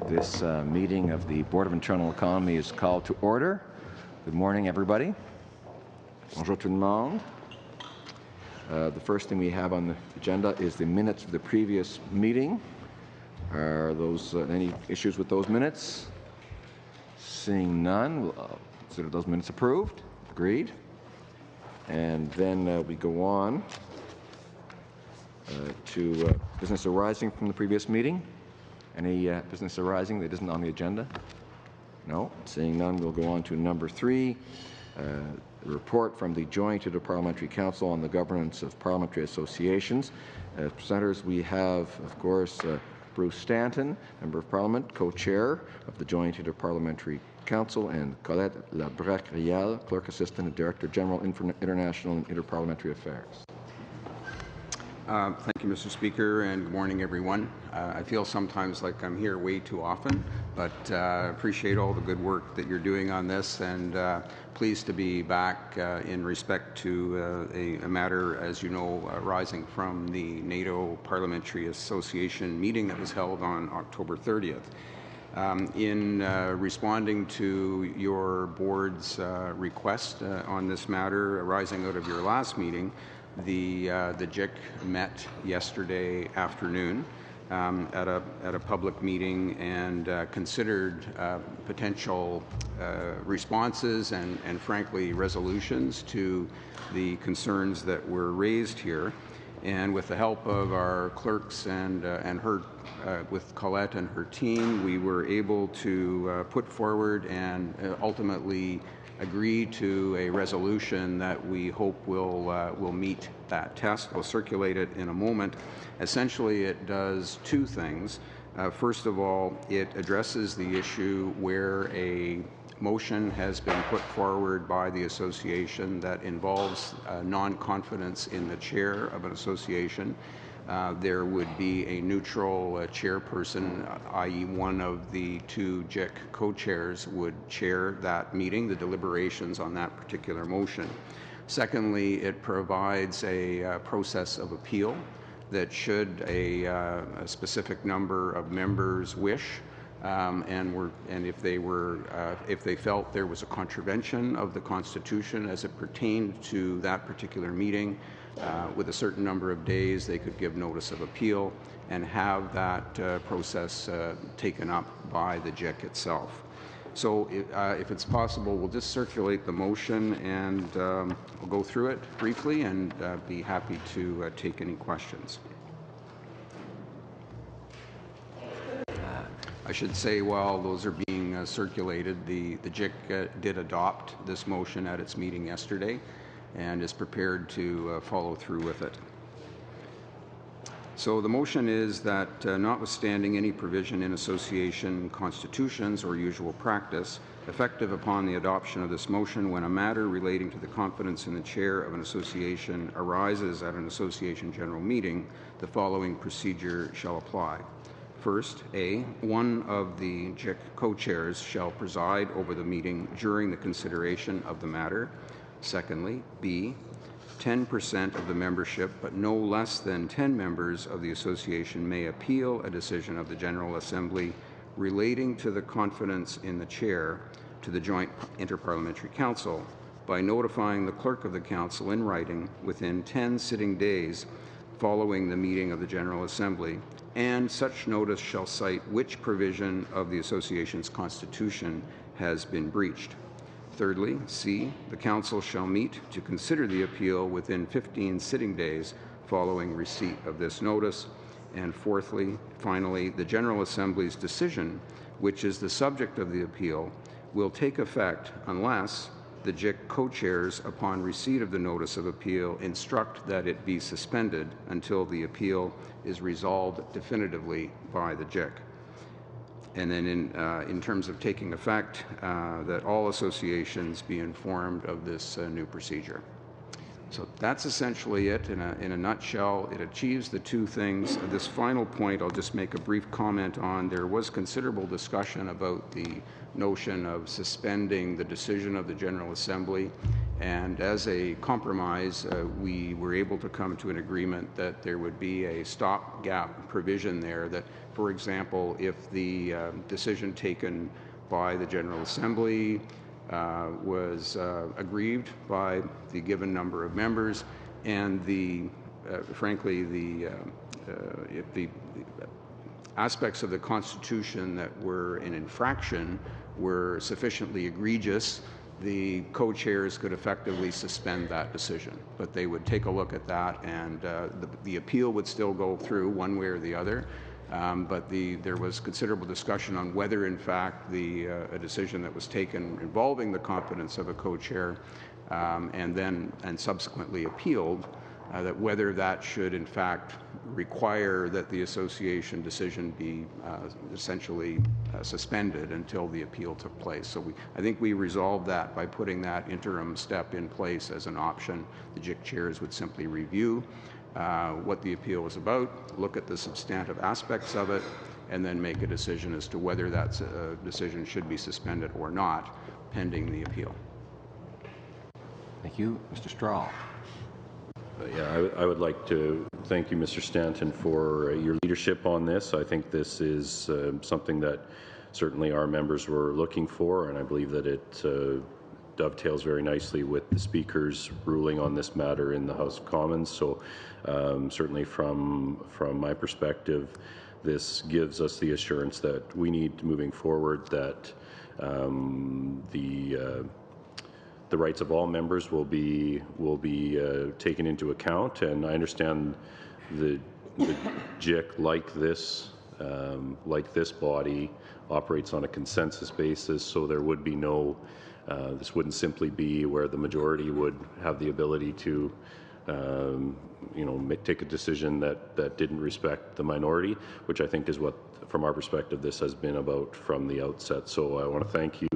This meeting of the Board of Internal Economy is called to order. Good morning, everybody. Bonjour tout le monde. The first thing we have on the agenda is the minutes of the previous meeting. Are those any issues with those minutes? Seeing none, we'll consider those minutes approved. Agreed. And then we go on to business arising from the previous meeting. Any business arising that isn't on the agenda? No. Seeing none, we'll go on to number 3, the report from the Joint Interparliamentary Council on the Governance of Parliamentary Associations. As presenters, we have, of course, Bruce Stanton, Member of Parliament, Co-Chair of the Joint Interparliamentary Council, and Colette Labrec-Rial, Clerk Assistant and Director General, International and Interparliamentary Affairs. Thank you, Mr. Speaker, and good morning, everyone. I feel sometimes like I'm here way too often, but appreciate all the good work that you're doing on this, and pleased to be back in respect to a matter, as you know, arising from the NATO Parliamentary Association meeting that was held on October 30th. In responding to your board's request on this matter arising out of your last meeting, the JIC met yesterday afternoon at a public meeting and considered potential responses and frankly resolutions to the concerns that were raised here. And with the help of our clerks and her, with Colette and her team, we were able to put forward and ultimately agree to a resolution that we hope will meet that test. We'll circulate it in a moment. Essentially, it does two things. First of all, it addresses the issue where a motion has been put forward by the association that involves non-confidence in the chair of an association. There would be a neutral chairperson, i.e. one of the two JIC co-chairs would chair that meeting, the deliberations on that particular motion. Secondly, it provides a process of appeal that should a specific number of members wish, and if they felt there was a contravention of the Constitution as it pertained to that particular meeting, with a certain number of days, they could give notice of appeal and have that process taken up by the JIC itself. So if it's possible, we'll just circulate the motion and we'll go through it briefly and be happy to take any questions. I should say while those are being circulated, the JIC did adopt this motion at its meeting yesterday and is prepared to follow through with it. So the motion is that notwithstanding any provision in association constitutions or usual practice, effective upon the adoption of this motion, when a matter relating to the confidence in the chair of an association arises at an association general meeting, the following procedure shall apply. First, A, one of the JIC co-chairs shall preside over the meeting during the consideration of the matter. Secondly, B, 10% of the membership, but no less than 10 members of the association may appeal a decision of the General Assembly relating to the confidence in the chair to the Joint Interparliamentary Council by notifying the Clerk of the Council in writing within 10 sitting days following the meeting of the General Assembly, and such notice shall cite which provision of the association's constitution has been breached. Thirdly, C, the Council shall meet to consider the appeal within 15 sitting days following receipt of this notice. And fourthly, finally, the General Assembly's decision, which is the subject of the appeal, will take effect unless the JIC co-chairs, upon receipt of the notice of appeal, instruct that it be suspended until the appeal is resolved definitively by the JIC. And then in terms of taking effect, that all associations be informed of this new procedure. So that's essentially it in a nutshell. It achieves the two things. This final point I'll just make a brief comment on. There was considerable discussion about the notion of suspending the decision of the General Assembly, and as a compromise we were able to come to an agreement that there would be a stopgap provision there that for example, if the decision taken by the General Assembly was aggrieved by the given number of members, and frankly, if the aspects of the Constitution that were in infraction were sufficiently egregious, the co-chairs could effectively suspend that decision. But they would take a look at that, and the appeal would still go through one way or the other. But there was considerable discussion on whether, in fact, a decision that was taken involving the competence of a co-chair and subsequently appealed, that whether that should, in fact, require that the association decision be essentially suspended until the appeal took place. So I think we resolved that by putting that interim step in place as an option. The JIC chairs would simply review what the appeal was about, look at the substantive aspects of it, and then make a decision as to whether that decision should be suspended or not, pending the appeal. Thank you. Mr. Strahl. Yeah, I would like to thank you, Mr. Stanton, for your leadership on this. I think this is something that certainly our members were looking for, and I believe that it dovetails very nicely with the Speaker's ruling on this matter in the House of Commons. So certainly from my perspective, this gives us the assurance that we need moving forward, that the rights of all members will be taken into account. And I understand the JIC, like this body, operates on a consensus basis, so there would be no, this wouldn't simply be where the majority would have the ability to take a decision that didn't respect the minority, which I think is what, from our perspective, this has been about from the outset. So I want to thank you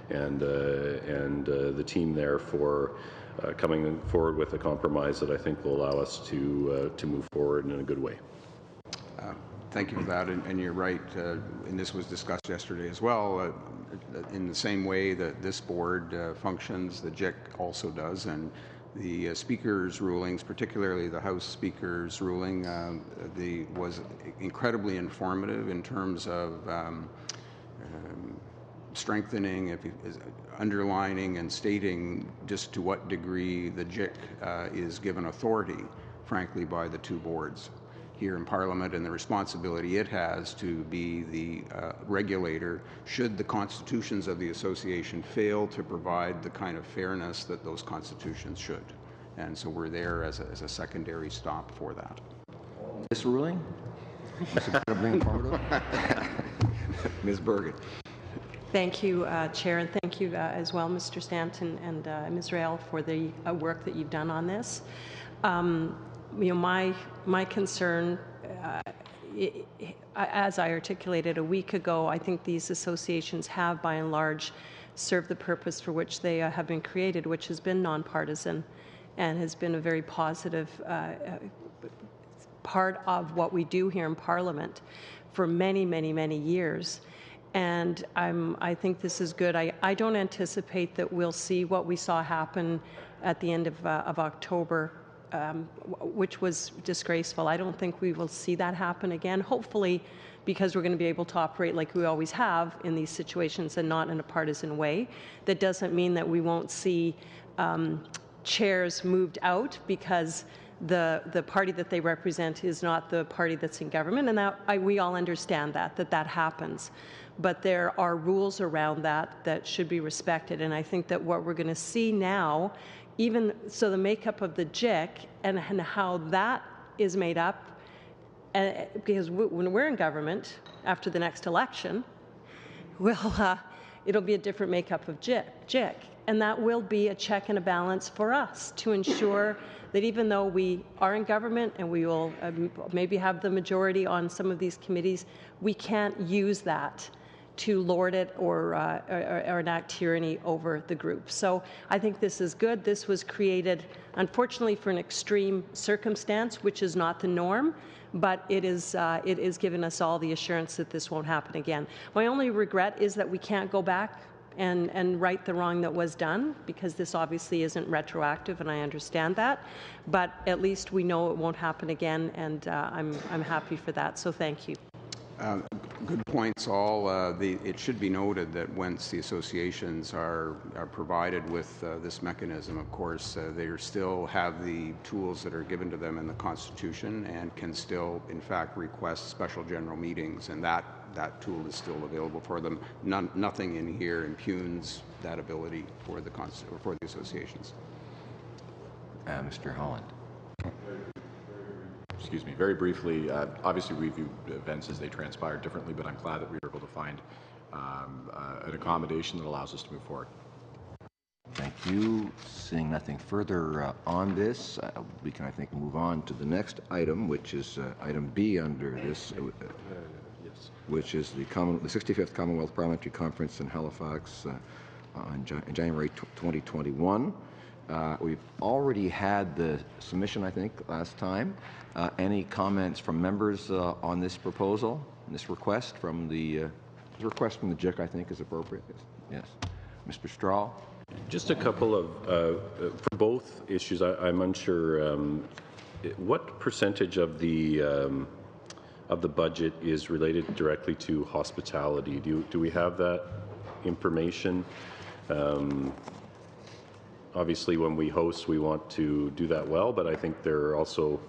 and the team there for coming forward with a compromise that I think will allow us to move forward in a good way. Thank you for that, and you're right, and this was discussed yesterday as well. In the same way that this board functions, the JIC also does, and the Speaker's rulings, particularly the House Speaker's ruling, was incredibly informative in terms of strengthening, underlining and stating just to what degree the JIC is given authority, frankly, by the two boards here in Parliament, and the responsibility it has to be the regulator should the constitutions of the association fail to provide the kind of fairness that those constitutions should. And so we're there as a secondary stop for that. This ruling was incredibly informative. Ms. Bergen. Thank you, Chair, and thank you as well, Mr. Stanton and Ms. Rail, for the work that you've done on this. My concern, as I articulated a week ago, I think these associations have, by and large, served the purpose for which they have been created, which has been nonpartisan and has been a very positive part of what we do here in Parliament for many, many, many years. And I think this is good. I don't anticipate that we'll see what we saw happen at the end of October, which was disgraceful. I don't think we will see that happen again, hopefully, because we're going to be able to operate like we always have in these situations and not in a partisan way. That doesn't mean that we won't see chairs moved out because the party that they represent is not the party that's in government, and we all understand that happens. But there are rules around that should be respected, and I think that what we're going to see now, even so, the makeup of the JIC and how that is made up, because when we're in government after the next election, it'll be a different makeup of JIC, and that will be a check and a balance for us to ensure that even though we are in government and we will maybe have the majority on some of these committees, we can't use that to lord it or enact tyranny over the group. So I think this is good. This was created, unfortunately, for an extreme circumstance, which is not the norm, but it is given us all the assurance that this won't happen again. My only regret is that we can't go back and right the wrong that was done, because this obviously isn't retroactive, and I understand that, but at least we know it won't happen again, and I'm happy for that, so thank you. Good points all. It should be noted that once the associations are provided with this mechanism, of course, they still have the tools that are given to them in the Constitution and can still, in fact, request special general meetings, and that tool is still available for them. Nothing in here impugns that ability for the associations. Mr. Holland. Excuse me, very briefly, obviously we view events as they transpire differently, but I'm glad that we were able to find an accommodation that allows us to move forward. Thank you. Seeing nothing further on this, we can, I think, move on to the next item, which is item B under this, which is the 65th Commonwealth Parliamentary Conference in Halifax in January 2021. We've already had the submission, I think, last time. Any comments from members on this proposal, this request from the JIC, I think, is appropriate? Yes. Mr. Straw? Just a couple of, for both issues, I'm unsure, what percentage of the budget is related directly to hospitality? Do we have that information? Obviously, when we host, we want to do that well, but I think there are also,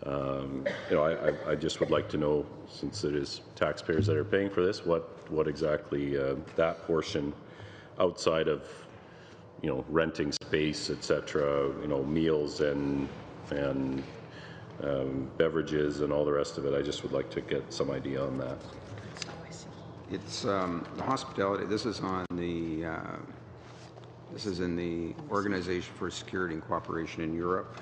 I just would like to know, since it is taxpayers that are paying for this, what exactly that portion outside of, renting space, etc., meals and beverages and all the rest of it. I just would like to get some idea on that. It's the hospitality. This is on the. This is in the Organization for Security and Cooperation in Europe.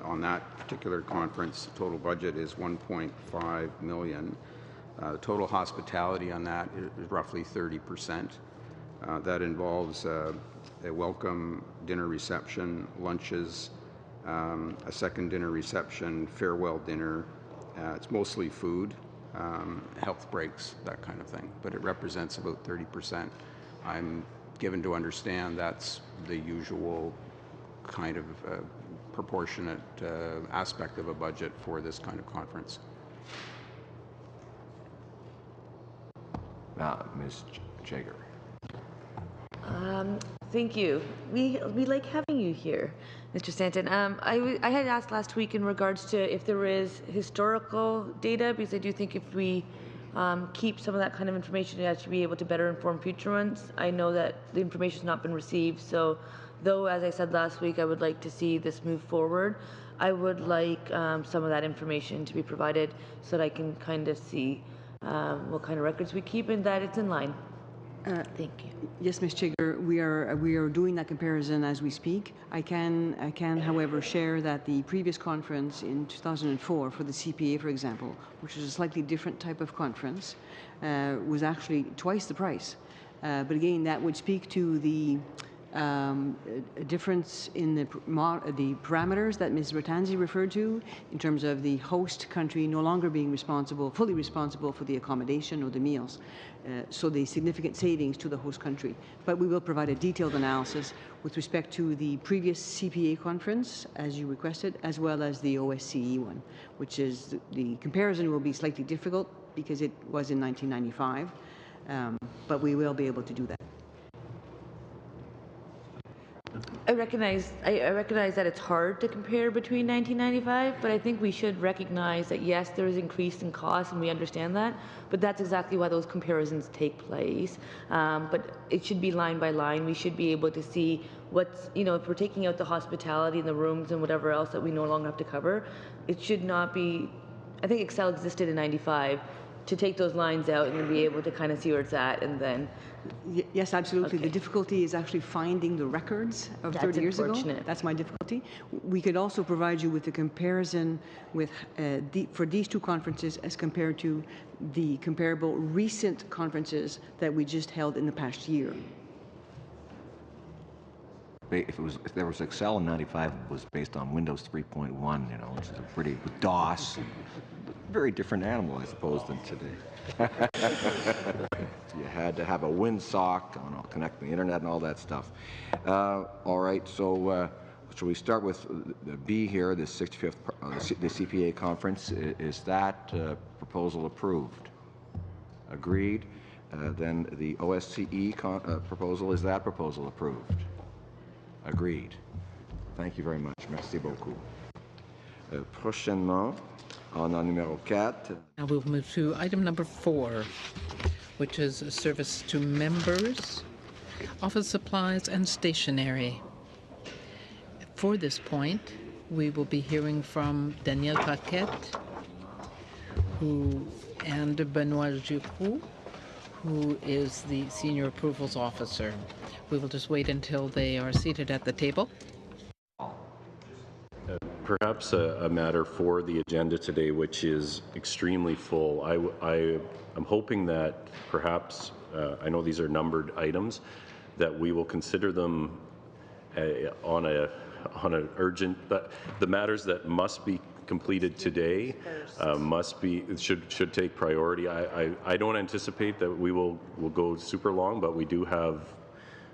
On that particular conference, the total budget is $1.5 million. The total hospitality on that is roughly 30%. That involves a welcome dinner reception, lunches, a second dinner reception, farewell dinner. It's mostly food, health breaks, that kind of thing, but it represents about 30%. I'm given to understand that's the usual kind of proportionate aspect of a budget for this kind of conference. Ms. Jager. Thank you. We like having you here, Mr. Stanton. I had asked last week in regards to if there is historical data, because I do think if we keep some of that kind of information, it should be able to better inform future ones. I know that the information has not been received, so though, as I said last week, I would like to see this move forward, I would like some of that information to be provided so that I can kind of see what kind of records we keep and that it's in line. Thank you. Yes, Ms. Chigger, we are doing that comparison as we speak. I can, however, share that the previous conference in 2004 for the CPA, for example, which is a slightly different type of conference, was actually twice the price. But again, that would speak to the difference in the parameters that Ms. Ratanzi referred to in terms of the host country no longer being fully responsible for the accommodation or the meals. So the significant savings to the host country. But we will provide a detailed analysis with respect to the previous CPA conference, as you requested, as well as the OSCE one, which is the comparison will be slightly difficult because it was in 1995, but we will be able to do that. I recognize that it's hard to compare between 1995, but I think we should recognize that yes, there is increase in cost, and we understand that. But that's exactly why those comparisons take place. But it should be line by line. We should be able to see what's, if we're taking out the hospitality and the rooms and whatever else that we no longer have to cover, it should not be. I think Excel existed in '95. To take those lines out and be able to kind of see where it's at, and then. Yes, absolutely. Okay. The difficulty is actually finding the records of 30 years ago. That's my difficulty. We could also provide you with a comparison with for these two conferences as compared to the comparable recent conferences that we just held in the past year. If there was Excel in '95, it was based on Windows 3.1, which is a pretty DOS. Very different animal, I suppose, than today. You had to have a WinSock, connect the internet and all that stuff. All right, so shall we start with the B here, the 65th, the CPA conference? Is that proposal approved? Agreed. Then the OSCE proposal, is that proposal approved? Agreed. Thank you very much. Merci beaucoup. Prochainement, on a numéro 4. Now we'll move to item number 4, which is service to members, office supplies, and stationery. For this point, we will be hearing from Danielle Paquette and Benoit Giroux, who is the Senior Approvals Officer. We will just wait until they are seated at the table. Perhaps a matter for the agenda today, which is extremely full. I'm hoping that perhaps, I know these are numbered items, that we will consider them on an urgent, the matters that must be completed today should take priority. I don't anticipate that we will go super long, but we do have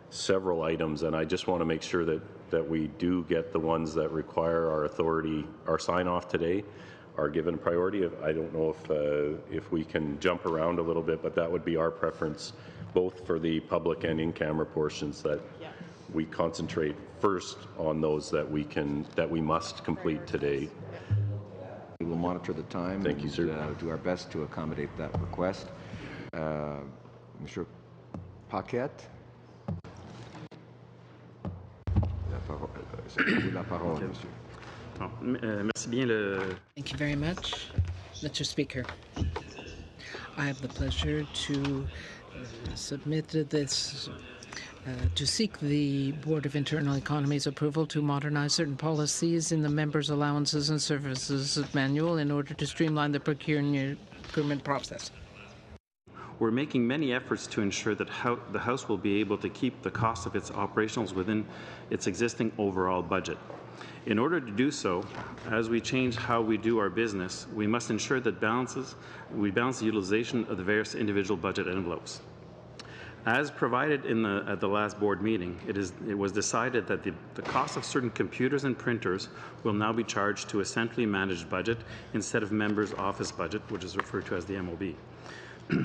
several items, and I just want to make sure that we do get the ones that require our authority, our sign-off today, are given priority. I don't know if we can jump around a little bit, but that would be our preference, both for the public and in-camera portions, that we concentrate first on those that we must complete today. We will monitor the time. Thank you, sir. Do our best to accommodate that request. Monsieur Paquette. La parole, monsieur. Merci bien. Thank you very much, Mr. Speaker. I have the pleasure to submit this to seek the Board of Internal Economy's approval to modernize certain policies in the members' allowances and services manual in order to streamline the procurement process. We're making many efforts to ensure that the House will be able to keep the cost of its operationals within its existing overall budget. In order to do so, as we change how we do our business, we must ensure that we balance the utilization of the various individual budget envelopes. As provided at the last board meeting, it was decided that the cost of certain computers and printers will now be charged to a centrally managed budget instead of members' office budget, which is referred to as the MOB.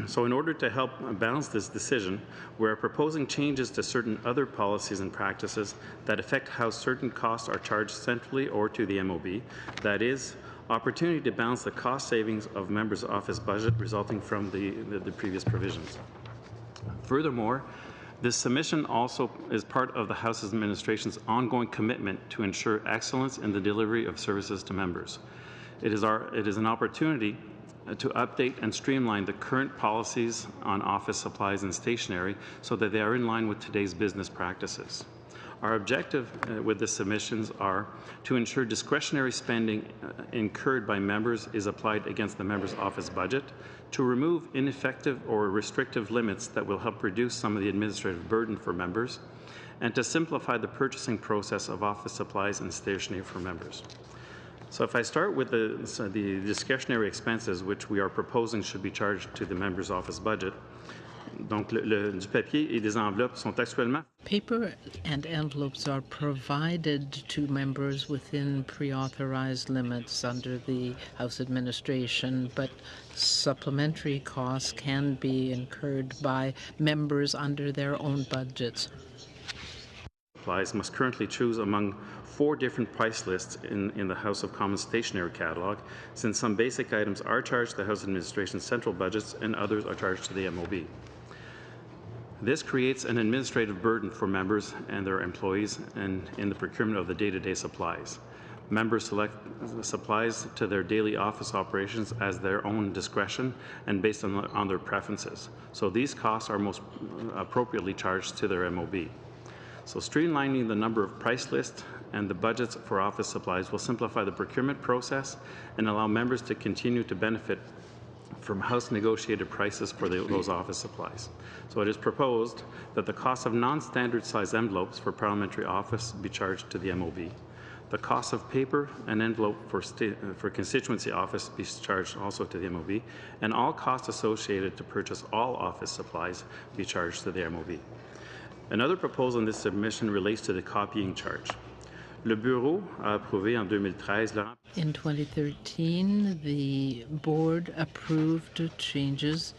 So in order to help balance this decision, we are proposing changes to certain other policies and practices that affect how certain costs are charged centrally or to the MOB. That is, opportunity to balance the cost savings of members' office budget resulting from the previous provisions. Furthermore, this submission also is part of the House Administration's ongoing commitment to ensure excellence in the delivery of services to members. It is an opportunity to update and streamline the current policies on office supplies and stationery so that they are in line with today's business practices. Our objective with the submissions are to ensure discretionary spending incurred by members is applied against the member's office budget, to remove ineffective or restrictive limits that will help reduce some of the administrative burden for members, and to simplify the purchasing process of office supplies and stationery for members. So if I start with the discretionary expenses, which we are proposing should be charged to the member's office budget, donc du papier et des enveloppes sont actuellement. Paper and envelopes are provided to members within pre-authorized limits under the House Administration, but supplementary costs can be incurred by members under their own budgets. Supplies must currently choose among 4 different price lists in the House of Commons stationery catalog, since some basic items are charged to the House Administration's central budgets and others are charged to the MOB. This creates an administrative burden for members and their employees and in the procurement of the day-to-day supplies. Members select supplies to their daily office operations as their own discretion and based on their preferences. So these costs are most appropriately charged to their MOB. So streamlining the number of price lists and the budgets for office supplies will simplify the procurement process and allow members to continue to benefit from House negotiated prices for those office supplies. So it is proposed that the cost of non-standard size envelopes for parliamentary office be charged to the MOB. The cost of paper and envelope for constituency office be charged also to the MOB, and all costs associated to purchase all office supplies be charged to the MOB. Another proposal in this submission relates to the copying charge. Le Bureau a approuvé en 2013 le In 2013, the board approved changes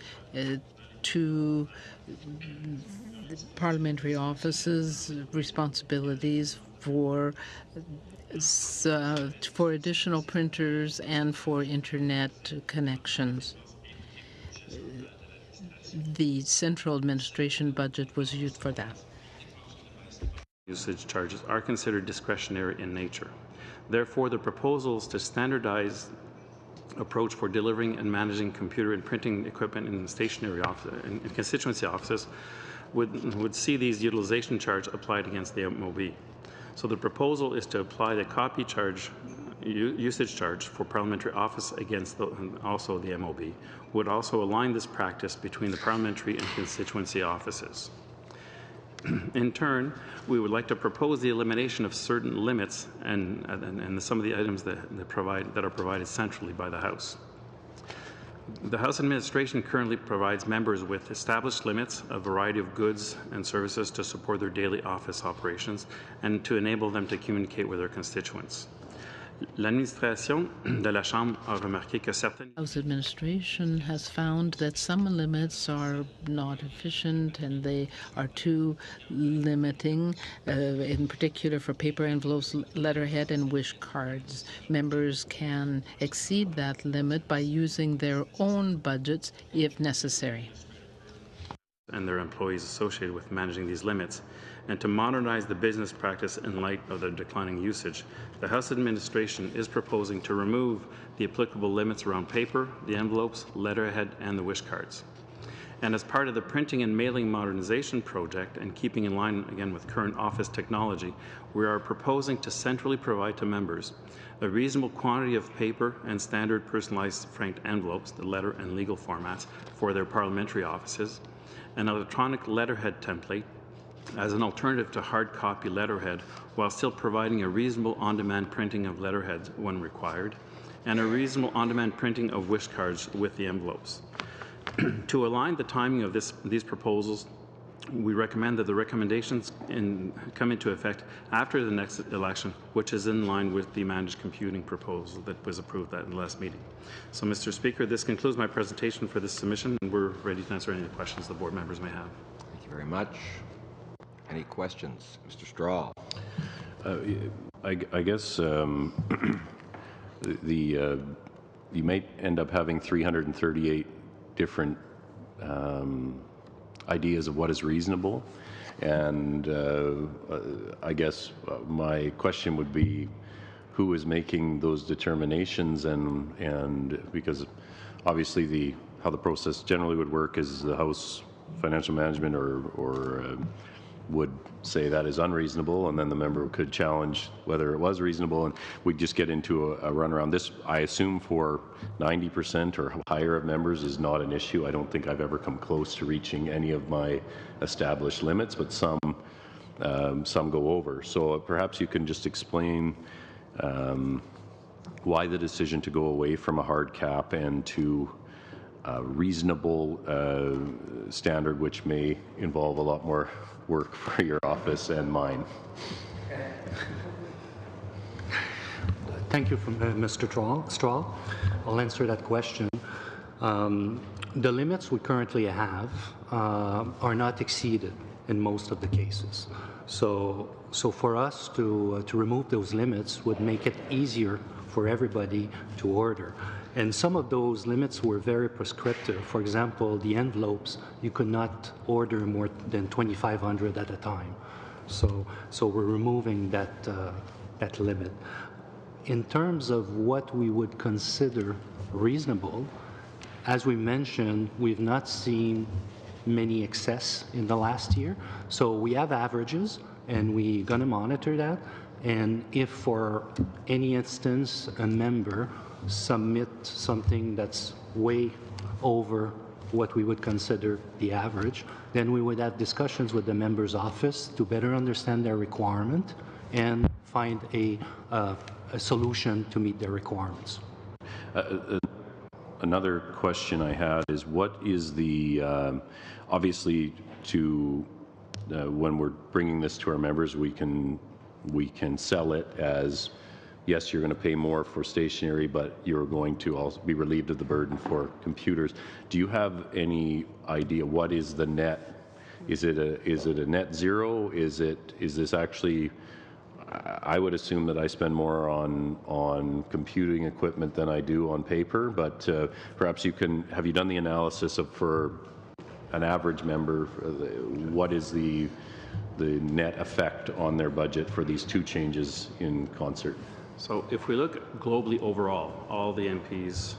to the parliamentary offices' responsibilities for additional printers and for internet connections. The central administration budget was used for that. usage charges are considered discretionary in nature. Therefore, the proposals to standardize approach for delivering and managing computer and printing equipment in stationary office, in constituency offices would see these utilization charge applied against the MOB. So the proposal is to apply the copy charge usage charge for parliamentary office against also the MOB, would also align this practice between the parliamentary and constituency offices. In turn, we would like to propose the elimination of certain limits and some of the items that are provided centrally by the House. The House Administration currently provides members with established limits, a variety of goods and services to support their daily office operations and to enable them to communicate with their constituents. L'administration de la Chambre a remarqué que certaines House administration has found that some limits are not efficient and they are too limiting, in particular for paper envelopes, letterhead, and wish cards. Members can exceed that limit by using their own budgets if necessary. And their employees associated with managing these limits, and to modernize the business practice in light of the declining usage. The House Administration is proposing to remove the applicable limits around paper, the envelopes, letterhead, and the wish cards. And as part of the printing and mailing modernization project, and keeping in line again with current office technology, we are proposing to centrally provide to members a reasonable quantity of paper and standard personalized franked envelopes, the letter and legal formats, for their parliamentary offices, an electronic letterhead template as an alternative to hard copy letterhead, while still providing a reasonable on-demand printing of letterheads when required, and a reasonable on-demand printing of wish cards with the envelopes. To align the timing of these proposals, we recommend that the recommendations come into effect after the next election, which is in line with the managed computing proposal that was approved at the last meeting. So, Mr. Speaker, this concludes my presentation for this submission, and we're ready to answer any questions the board members may have. Thank you very much. Any questions? Mr. Straw. I guess you might end up having 338 different ideas of what is reasonable, and I guess my question would be, who is making those determinations, and because obviously how the process generally would work is the House Financial Management or would say that is unreasonable, and then the member could challenge whether it was reasonable, and we'd just get into a run around. This, I assume, for 90% or higher of members is not an issue. I don't think I've ever come close to reaching any of my established limits, but some go over. So perhaps you can just explain why the decision to go away from a hard cap and to a reasonable standard, which may involve a lot more work for your office and mine. Thank you, Mr. Straw. I'll answer that question. The limits we currently have are not exceeded in most of the cases. So for us to remove those limits would make it easier for everybody to order. And some of those limits were very prescriptive. For example, the envelopes, you could not order more than 2,500 at a time. So we're removing that limit. In terms of what we would consider reasonable, as we mentioned, we've not seen many excess in the last year. So we have averages, and we're going to monitor that. And if for any instance a member submit something that's way over what we would consider the average, then we would have discussions with the member's office to better understand their requirement and find a solution to meet their requirements. Another question I had is, what is the, obviously when we're bringing this to our members, we can we can sell it as, yes, you're going to pay more for stationery, but you're going to also be relieved of the burden for computers. Do you have any idea what is the net? Is it a net zero? Is this actually? I would assume that I spend more on computing equipment than I do on paper, but perhaps you can. Have you done the analysis of for an average member? What is the net effect on their budget for these two changes in concert? So if we look globally overall, all the MPs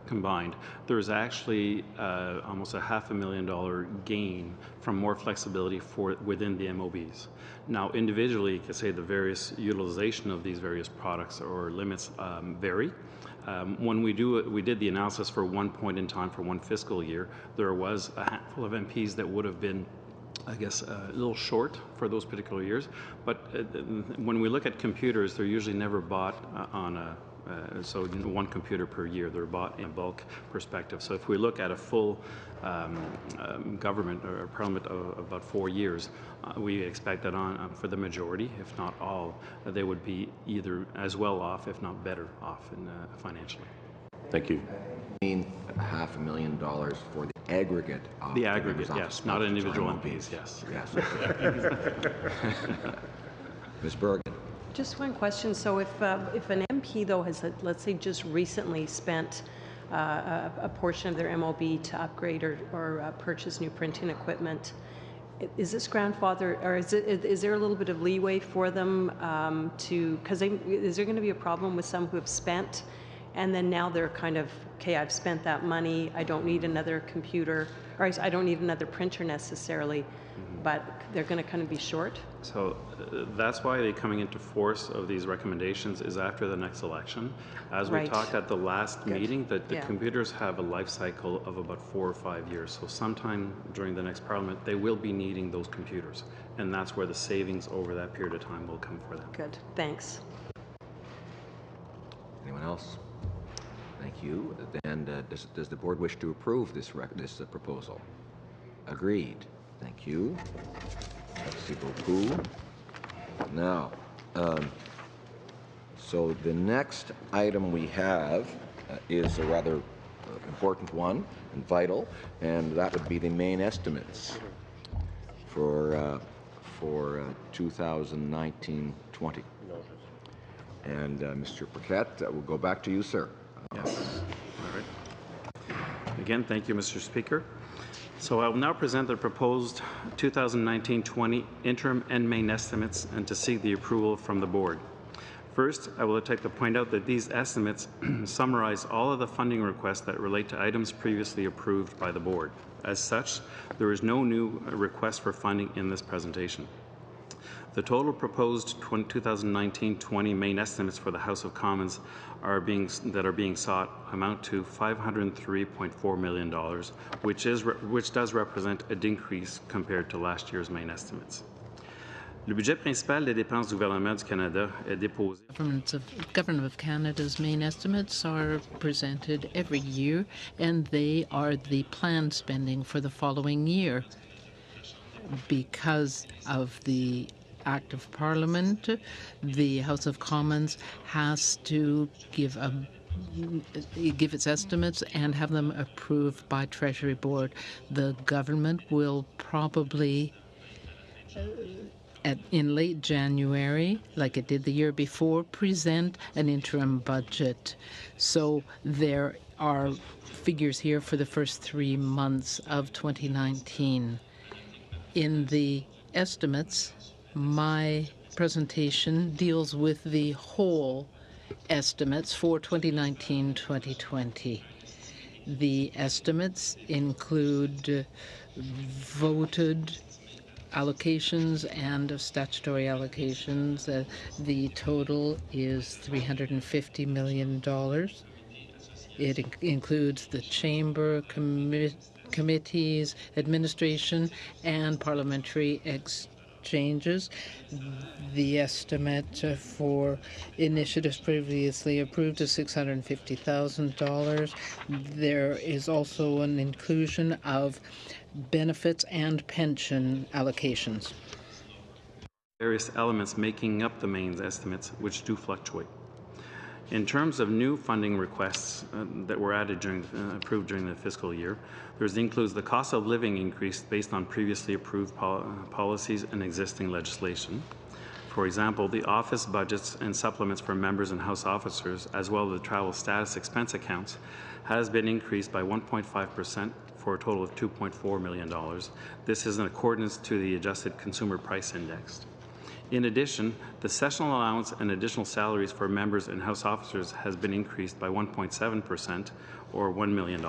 combined, there is actually almost a $500,000 gain from more flexibility within the MOBs. Now, individually, you could say the various utilization of these various products or limits vary. When we did the analysis for one point in time for one fiscal year, there was a handful of MPs that would have been, I guess, a little short for those particular years. But when we look at computers, they're usually never bought on a so one computer per year. They're bought in a bulk perspective. So if we look at a full government or parliament of about 4 years, we expect that for the majority, if not all, they would be either as well off, if not better off financially. Thank you. I mean $500,000 for the aggregate of the aggregate, yes, not individual MPs, yes. Yes. Ms. Bergen. Just one question. So if an MP, though, has, let's say, just recently spent a portion of their MOB to upgrade or purchase new printing equipment, is this grandfather, or is there a little bit of leeway for them because is there going to be a problem with some who have spent and then now they're kind of, okay, I've spent that money, I don't need another computer, or I don't need another printer necessarily, but they're going to kind of be short? So that's why the coming into force of these recommendations is after the next election. As we talked at the last meeting, that the computers have a life cycle of about 4 or 5 years. So sometime during the next parliament, they will be needing those computers. And that's where the savings over that period of time will come for them. Good. Thanks. Anyone else? Thank you. And does the board wish to approve this proposal? Agreed. Thank you. Merci beaucoup. Now, so the next item we have is a rather important one and vital, and that would be the main estimates for 2019-20. And Mr. Paquette, we'll go back to you, sir. Yes. All right. Again, thank you, Mr. Speaker. So I will now present the proposed 2019-20 interim and main estimates and to seek the approval from the board. First, I will take to point out that these estimates summarize all of the funding requests that relate to items previously approved by the board. As such, there is no new request for funding in this presentation. The total proposed 2019-20 main estimates for the House of Commons that are being sought amount to $503.4 million, which does represent a decrease compared to last year's main estimates. Le budget principal des dépenses du gouvernement du Canada est déposé. Government of Canada's main estimates are presented every year, and they are the planned spending for the following year. Because of the Act of Parliament, the House of Commons has to give its estimates and have them approved by Treasury Board. The government will probably, in late January, like it did the year before, present an interim budget. So there are figures here for the first 3 months of 2019. In the estimates, my presentation deals with the whole estimates for 2019-2020. The estimates include voted allocations and statutory allocations. The total is $350 million. It includes the chamber, committees, administration, and parliamentary exchanges. The estimate for initiatives previously approved is $650,000. There is also an inclusion of benefits and pension allocations. various elements making up the main estimates, which do fluctuate. In terms of new funding requests that were added approved during the fiscal year, includes the cost of living increase based on previously approved policies and existing legislation. For example, the office budgets and supplements for members and House officers, as well as the travel status expense accounts, has been increased by 1.5% for a total of $2.4 million. This is in accordance to the adjusted consumer price index. In addition, the sessional allowance and additional salaries for members and House officers has been increased by 1.7%, or $1 million,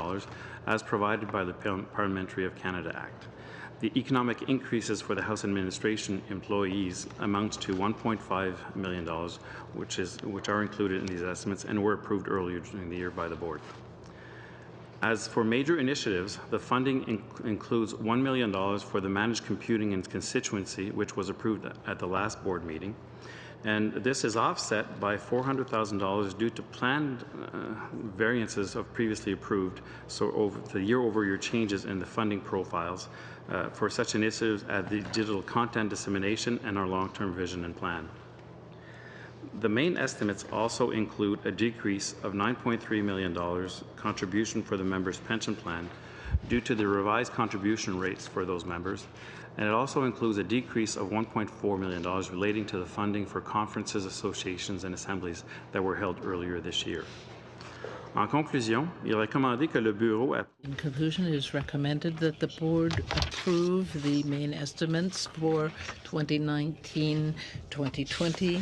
as provided by the Parliamentary of Canada Act. The economic increases for the House administration employees amount to $1.5 million, which are included in these estimates and were approved earlier during the year by the board. As for major initiatives, the funding includes $1 million for the managed computing and constituency, which was approved at the last board meeting. And this is offset by $400,000 due to planned variances of previously approved, so over the year-over-year changes in the funding profiles for such initiatives as the digital content dissemination and our long-term vision and plan. The main estimates also include a decrease of $9.3 million contribution for the members' pension plan due to the revised contribution rates for those members, and it also includes a decrease of $1.4 million relating to the funding for conferences, associations, and assemblies that were held earlier this year. En conclusion, il est recommandé que le bureau. In conclusion, it is recommended that the board approve the main estimates for 2019-2020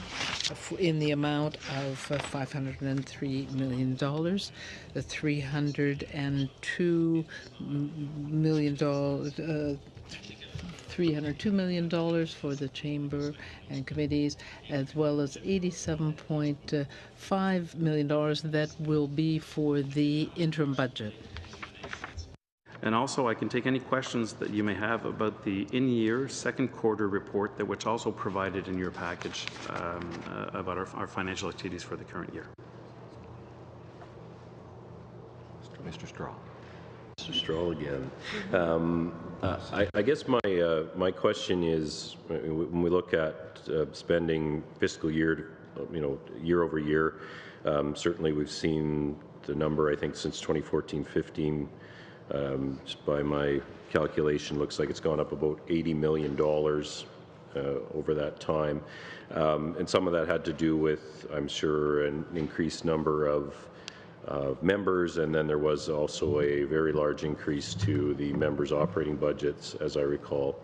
in the amount of $503 million, the $302 million for the chamber and committees, as well as $87.5 million that will be for the interim budget. And also, I can take any questions that you may have about the in-year second quarter report, which also provided in your package about our financial activities for the current year. Mr. Straw. Mr. Strahl again. I guess my question is, when we look at spending fiscal year, year over year, certainly we've seen the number, I think, since 2014-15, just by my calculation, looks like it's gone up about $80 million over that time. And some of that had to do with, I'm sure, an increased number of members, and then there was also a very large increase to the members' operating budgets, as I recall.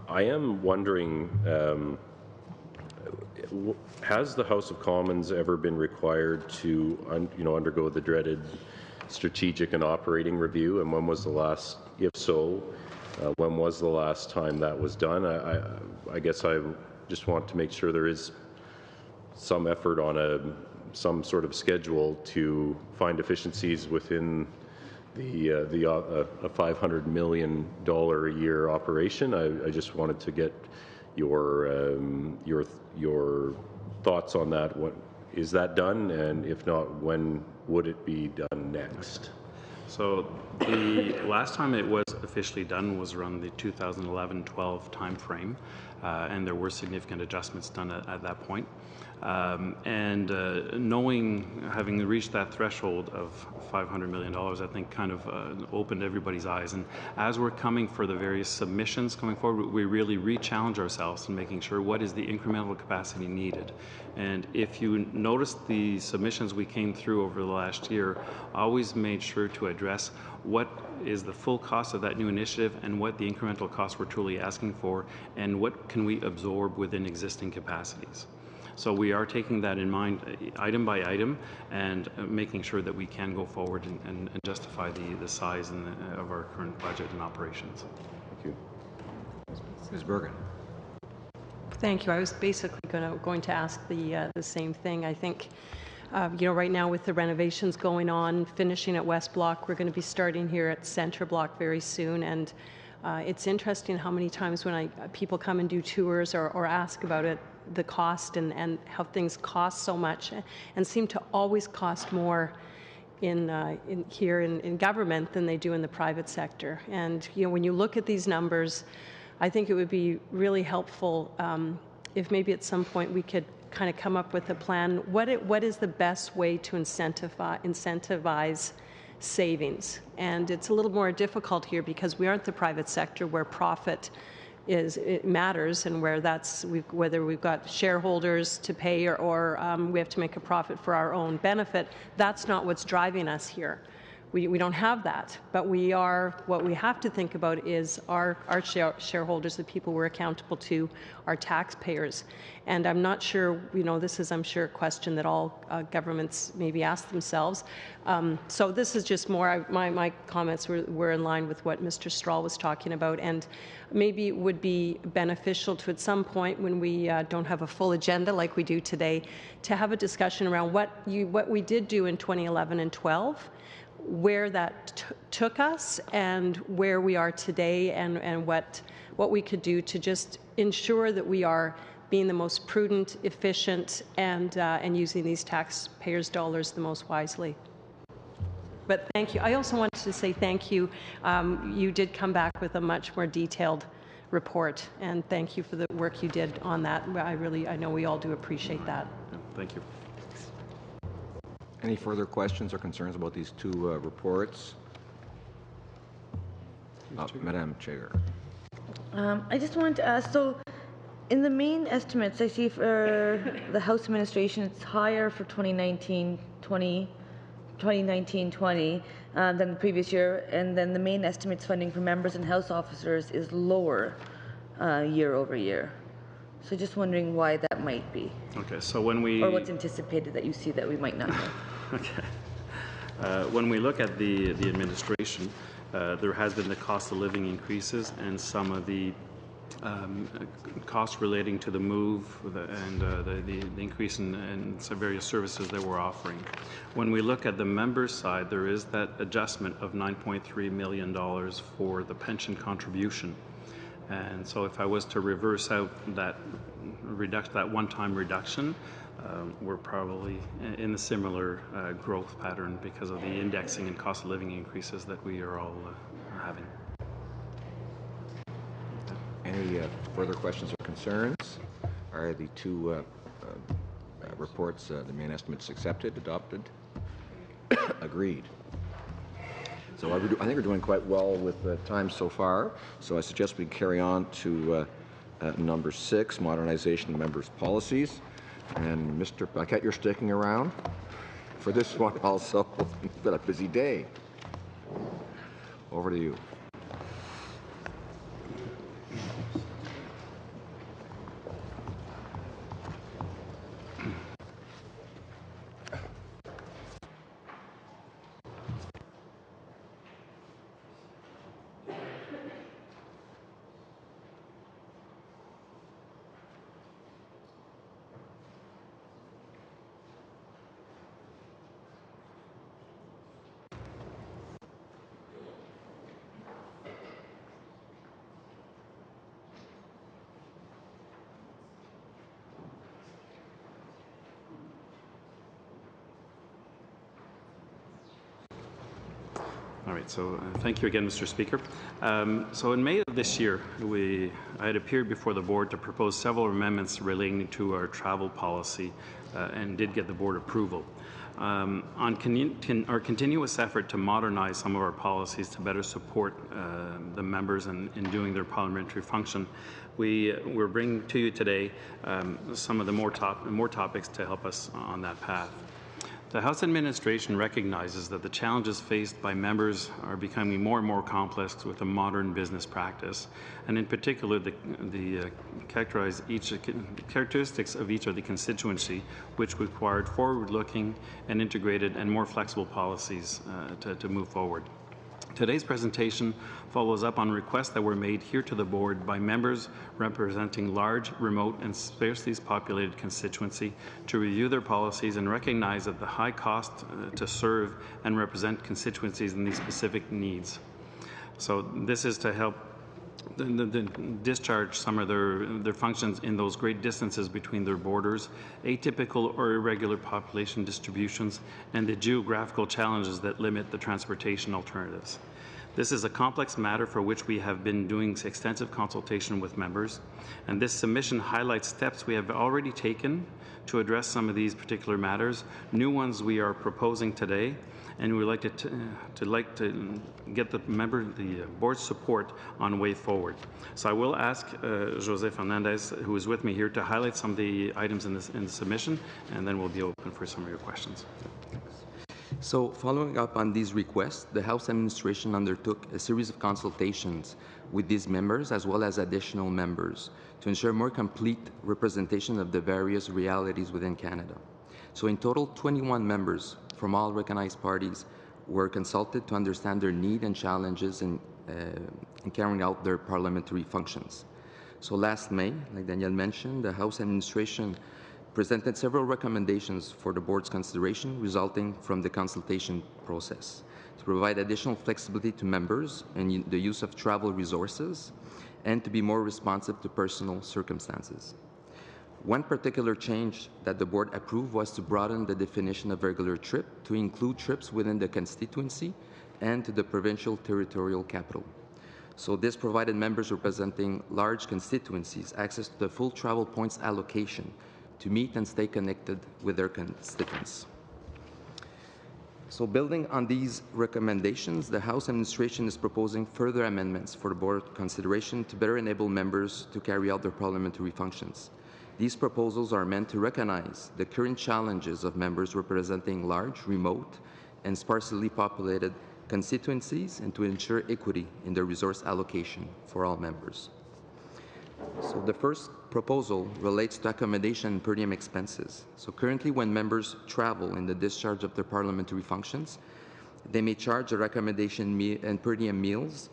I am wondering, has the House of Commons ever been required to, undergo the dreaded strategic and operating review, and when was the last, if so, when was the last time that was done? I guess I just want to make sure there is some effort on some sort of schedule to find efficiencies within the $500 million a year operation. I just wanted to get your thoughts on that. What is that done, and if not, when would it be done next? So the last time it was officially done was around the 2011-12 time frame, and there were significant adjustments done at that point. Having reached that threshold of $500 million, I think kind of opened everybody's eyes. And as we're coming for the various submissions coming forward, we really re-challenge ourselves in making sure what is the incremental capacity needed. And if you notice the submissions we came through over the last year, always made sure to address what is the full cost of that new initiative and what the incremental costs we're truly asking for, and what can we absorb within existing capacities. So we are taking that in mind item by item and making sure that we can go forward and justify the size of our current budget and operations. Thank you. Ms. Bergen. Thank you. I was basically going to ask the same thing. I think, right now with the renovations going on, finishing at West Block, we're going to be starting here at Centre Block very soon. And it's interesting how many times when people come and do tours or ask about it, the cost and how things cost so much and seem to always cost more in government than they do in the private sector. And when you look at these numbers, I think it would be really helpful if maybe at some point we could kind of come up with a plan, what is the best way to incentivize savings? And it's a little more difficult here because we aren't the private sector where profit it matters, and where whether we've got shareholders to pay or we have to make a profit for our own benefit. That's not what's driving us here. We don't have that, but what we have to think about is our shareholders, the people we're accountable to, our taxpayers. And I'm not sure, this is, I'm sure, a question that all governments maybe ask themselves. So this is just more, my comments were in line with what Mr. Strahl was talking about, and maybe it would be beneficial to, at some point when we don't have a full agenda like we do today, to have a discussion around what we did do in 2011 and 12, where that took us and where we are today, and what we could do to just ensure that we are being the most prudent, efficient, and using these taxpayers' dollars the most wisely. But thank you. I also wanted to say thank you. You did come back with a much more detailed report, and thank you for the work you did on that. I know we all do appreciate that. Thank you. Any further questions or concerns about these two reports? Madam Chair. I just wanted to ask, so in the main estimates, I see for the House Administration, it's higher for 2019-20 than the previous year, and then the main estimates funding for members and House officers is lower year over year. So just wondering why that might be. Okay, so when we... Or what's anticipated that you see that we might not know. Okay. When we look at the administration, there has been the cost of living increases and some of the costs relating to the move and the increase in some various services that we're offering. When we look at the members' side, there is that adjustment of $9.3 million for the pension contribution. And so if I was to reverse out that one-time reduction, we're probably in a similar growth pattern because of the indexing and cost of living increases that we are all having. Any further questions or concerns? Are the two reports, the main estimates, accepted, adopted? Agreed. So I think we're doing quite well with time so far. So I suggest we carry on to number 6, modernization of members' policies. And Mr. Paquette, you're sticking around for this one also. It's been a busy day. Over to you. All right, so thank you again, Mr. Speaker. So in May of this year, I had appeared before the board to propose several amendments relating to our travel policy and did get the board approval. On our continuous effort to modernize some of our policies to better support the members in doing their parliamentary function, we're bringing to you today some of the more topics to help us on that path. The House Administration recognizes that the challenges faced by members are becoming more and more complex with a modern business practice, and in particular the characteristics of each of the constituency, which required forward-looking and integrated and more flexible policies to move forward. Today's presentation follows up on requests that were made here to the board by members representing large, remote, and sparsely populated constituency to review their policies and recognize that the high cost to serve and represent constituencies and these specific needs. So this is to help discharge some of their functions in those great distances between their borders, atypical or irregular population distributions, and the geographical challenges that limit the transportation alternatives. This is a complex matter for which we have been doing extensive consultation with members, and this submission highlights steps we have already taken to address some of these particular matters, new ones we are proposing today, and we would like to get the board's support on way forward. So I will ask Jose Fernandez, who is with me here, to highlight some of the items in the submission, and then we'll be open for some of your questions. So following up on these requests, the House Administration undertook a series of consultations with these members as well as additional members to ensure more complete representation of the various realities within Canada. So in total, 21 members from all recognized parties were consulted to understand their need and challenges in carrying out their parliamentary functions. So last May, like Danielle mentioned, the House Administration presented several recommendations for the board's consideration resulting from the consultation process to provide additional flexibility to members in the use of travel resources and to be more responsive to personal circumstances. One particular change that the board approved was to broaden the definition of regular trip to include trips within the constituency and to the provincial territorial capital. So this provided members representing large constituencies access to the full travel points allocation to meet and stay connected with their constituents. So building on these recommendations, the House Administration is proposing further amendments for the board consideration to better enable members to carry out their parliamentary functions. These proposals are meant to recognize the current challenges of members representing large, remote, and sparsely populated constituencies and to ensure equity in the resource allocation for all members. So the first proposal relates to accommodation and per diem expenses. So currently when members travel in the discharge of their parliamentary functions, they may charge their accommodation and per diem meals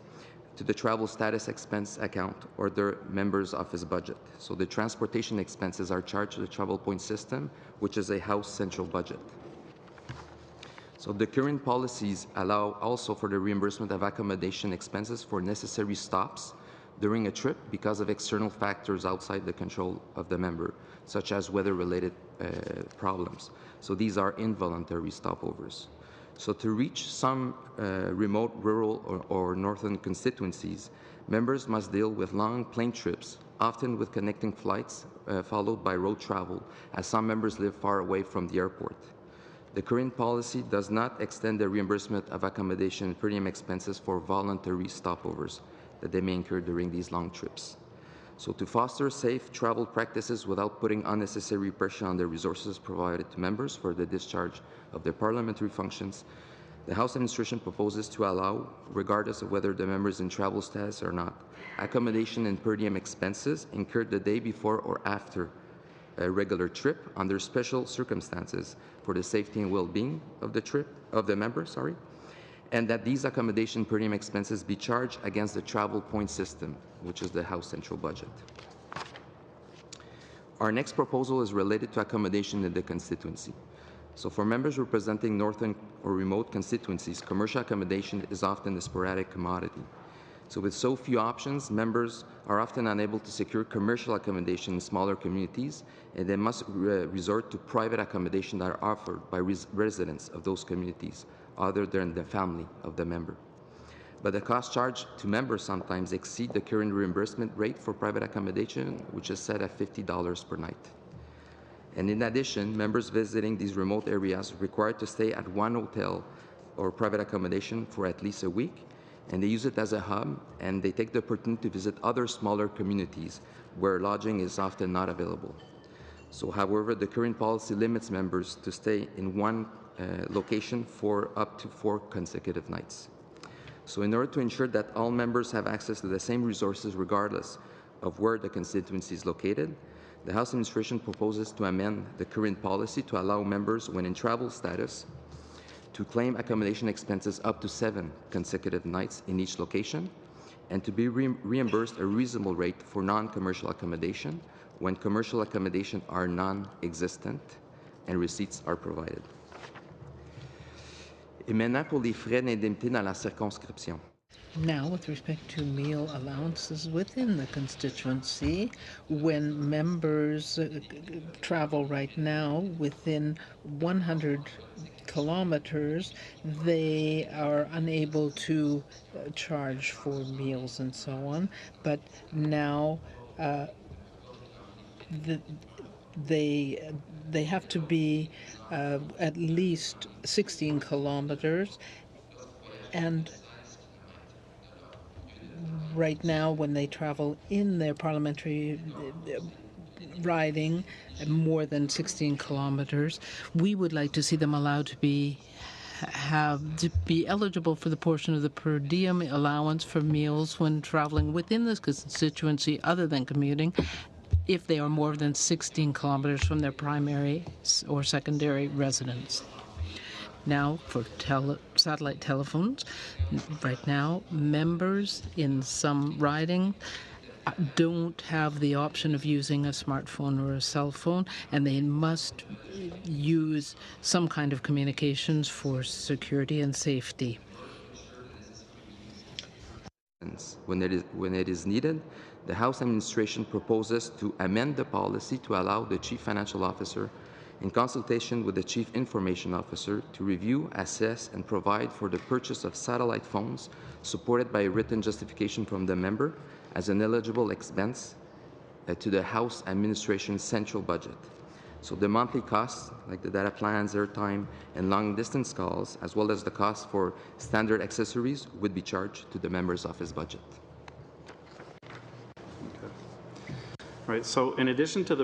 to the travel status expense account or their member's office budget. So the transportation expenses are charged to the travel point system, which is a House central budget. So the current policies allow also for the reimbursement of accommodation expenses for necessary stops during a trip because of external factors outside the control of the member, such as weather-related problems. So these are involuntary stopovers. So to reach some remote, rural, or northern constituencies, members must deal with long plane trips, often with connecting flights followed by road travel, as some members live far away from the airport. The current policy does not extend the reimbursement of accommodation and per diem expenses for voluntary stopovers that they may incur during these long trips. So to foster safe travel practices without putting unnecessary pressure on the resources provided to members for the discharge of their parliamentary functions, the House Administration proposes to allow, regardless of whether the member is in travel status or not, accommodation and per diem expenses incurred the day before or after a regular trip under special circumstances for the safety and well-being of the member, and that these accommodation per diem expenses be charged against the travel point system, which is the House central budget. Our next proposal is related to accommodation in the constituency. So for members representing northern or remote constituencies, commercial accommodation is often a sporadic commodity. So with so few options, members are often unable to secure commercial accommodation in smaller communities, and they must resort to private accommodation that are offered by residents of those communities, other than the family of the member. But the cost charged to members sometimes exceed the current reimbursement rate for private accommodation, which is set at $50 per night. And in addition, members visiting these remote areas are required to stay at one hotel or private accommodation for at least a week, and they use it as a hub, and they take the opportunity to visit other smaller communities where lodging is often not available. So, however, the current policy limits members to stay in one location for up to 4 consecutive nights. So in order to ensure that all members have access to the same resources regardless of where the constituency is located, the House Administration proposes to amend the current policy to allow members, when in travel status, to claim accommodation expenses up to 7 consecutive nights in each location, and to be reimbursed a reasonable rate for non-commercial accommodation when commercial accommodation are non-existent and receipts are provided. Et maintenant pour les frais d'indemnité dans la circonscription. Now, with respect to meal allowances within the constituency, when members travel right now within 100 kilometers, they are unable to charge for meals and so on. But now they have to be at least 16 kilometers, and right now when they travel in their parliamentary riding more than 16 kilometers, we would like to see them allowed to be eligible for the portion of the per diem allowance for meals when traveling within this constituency other than commuting, if they are more than 16 kilometers from their primary or secondary residence. Now, for satellite telephones, right now, members in some riding don't have the option of using a smartphone or a cell phone, and they must use some kind of communications for security and safety. When it is needed, the House Administration proposes to amend the policy to allow the Chief Financial Officer, in consultation with the Chief Information Officer, to review, assess, and provide for the purchase of satellite phones supported by a written justification from the member as an eligible expense to the House Administration central budget. So the monthly costs, like the data plans, airtime, and long-distance calls, as well as the cost for standard accessories, would be charged to the member's office budget. Right, so in addition to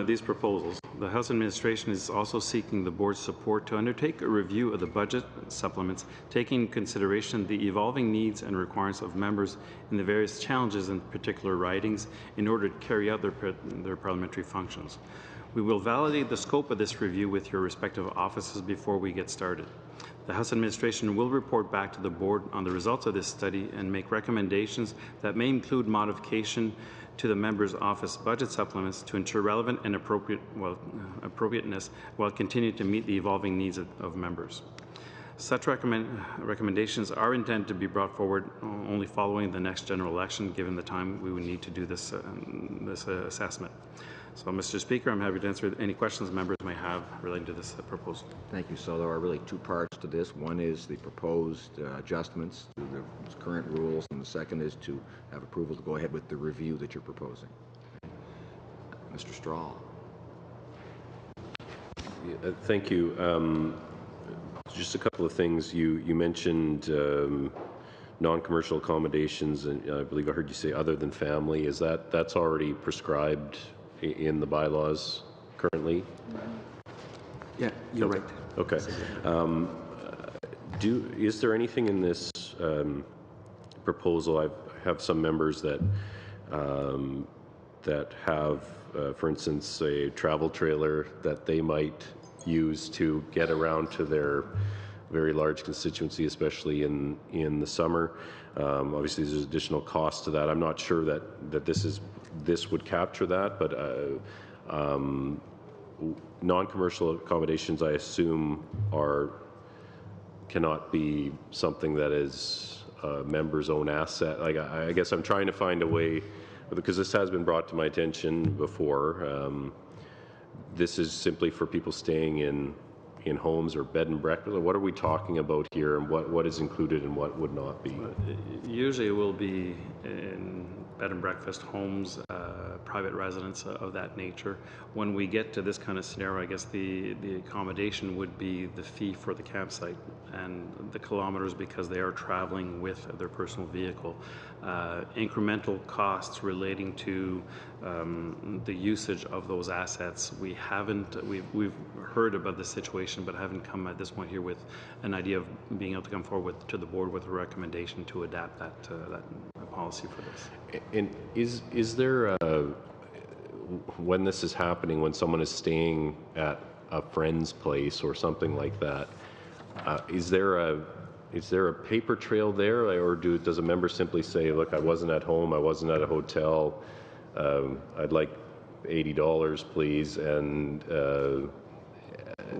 these proposals, the House Administration is also seeking the Board's support to undertake a review of the budget supplements, taking into consideration the evolving needs and requirements of members in the various challenges in particular ridings in order to carry out their parliamentary functions. We will validate the scope of this review with your respective offices before we get started. The House Administration will report back to the Board on the results of this study and make recommendations that may include modification to the member's office budget supplements to ensure relevant and appropriateness while continuing to meet the evolving needs of members. Such recommendations are intended to be brought forward only following the next general election, given the time we would need to do this assessment. So, Mr. Speaker, I'm happy to answer any questions members may have relating to this proposal. Thank you. So there are really two parts to this. One is the proposed adjustments to the current rules, and the second is to have approval to go ahead with the review that you're proposing. Mr. Strahl. Thank you. Just a couple of things. You mentioned non-commercial accommodations, and I believe I heard you say other than family. Is that's already prescribed in the bylaws currently? Yeah, you're right. Okay. Is there anything in this proposal? I have some members that have, for instance, a travel trailer that they might use to get around to their very large constituency, especially in the summer. Obviously, there's additional cost to that. I'm not sure that this would capture that, but non-commercial accommodations, I assume, cannot be something that is a member's own asset. Like, I guess I'm trying to find a way, because this has been brought to my attention before. This is simply for people staying in homes or bed and breakfast. What are we talking about here, and what is included and what would not be? Usually it will be in bed and breakfast, homes, private residence of that nature. When we get to this kind of scenario, I guess the accommodation would be the fee for the campsite and the kilometers, because they are traveling with their personal vehicle. Incremental costs relating to the usage of those assets, we've heard about the situation, but haven't come at this point here with an idea of being able to come forward to the Board with a recommendation to adapt that policy for this. And is there when this is happening, when someone is staying at a friend's place or something like that, is there a paper trail there, or does a member simply say, look, I wasn't at home, I wasn't at a hotel, I'd like $80 please, and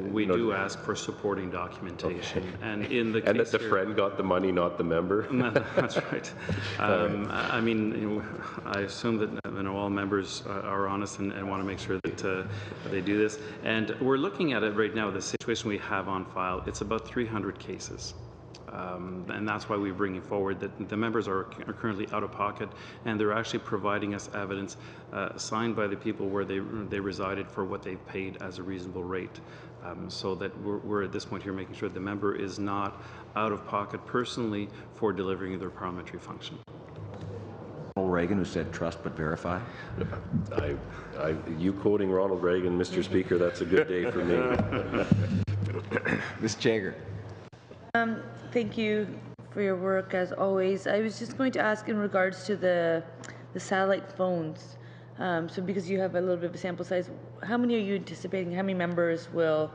We do ask for supporting documentation, and in the And case that the here- friend got the money, not the member? That's right. I mean, I assume that all members are honest and want to make sure that they do this. And we're looking at it right now, the situation we have on file, it's about 300 cases. And that's why we're bringing forward that the members are currently out of pocket, and they're actually providing us evidence signed by the people where they resided for what they've paid as a reasonable rate. So that we're at this point here making sure the member is not out of pocket personally for delivering their parliamentary function. Ronald Reagan, who said trust but verify. You quoting Ronald Reagan, Mr. Speaker, that's a good day for me. Ms. Jager. Thank you for your work as always. I was just going to ask in regards to the satellite phones. So because you have a little bit of a sample size, how many are you anticipating? How many members will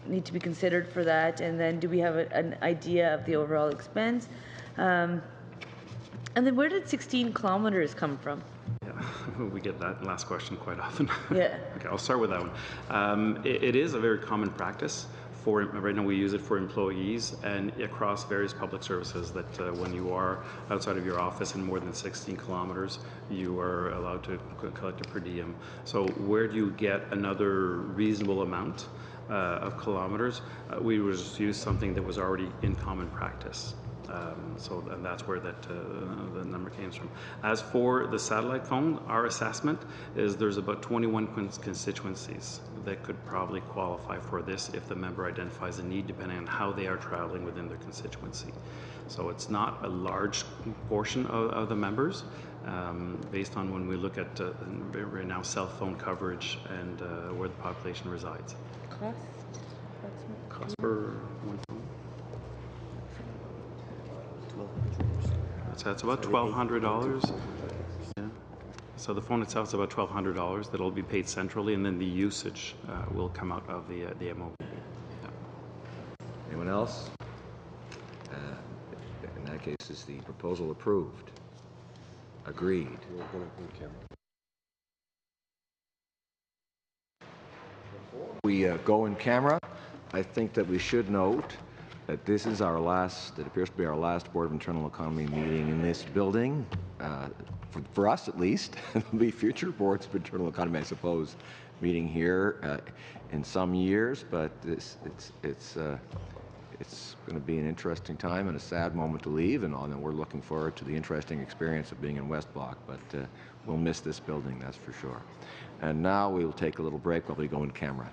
need to be considered for that? And then do we have an idea of the overall expense? And then where did 16 kilometers come from? Yeah, we get that last question quite often. Yeah. Okay, I'll start with that one. It is a very common practice. Right now we use it for employees and across various public services that when you are outside of your office in more than 16 kilometers, you are allowed to collect a per diem. So where do you get another reasonable amount of kilometers? We would just use something that was already in common practice. And that's where the number came from. As for the satellite phone, our assessment is there's about 21 constituencies that could probably qualify for this if the member identifies a need, depending on how they are traveling within their constituency. So it's not a large portion of the members, based on when we look at right now cell phone coverage and where the population resides. Cost? Cost per one phone? So it's about $1,200. Yeah. So the phone itself is about $1,200 that'll be paid centrally, and then the usage will come out of the MOB. Yeah. Anyone else? In that case, is the proposal approved? Agreed. We go in camera. I think that we should note that this is our last, it appears to be our last Board of Internal Economy meeting in this building, for us at least. There'll be future Boards of Internal Economy, I suppose, meeting here in some years, but it's going to be an interesting time and a sad moment to leave, and we're looking forward to the interesting experience of being in West Block, but we'll miss this building, that's for sure. And now we'll take a little break while we go in camera.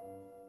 you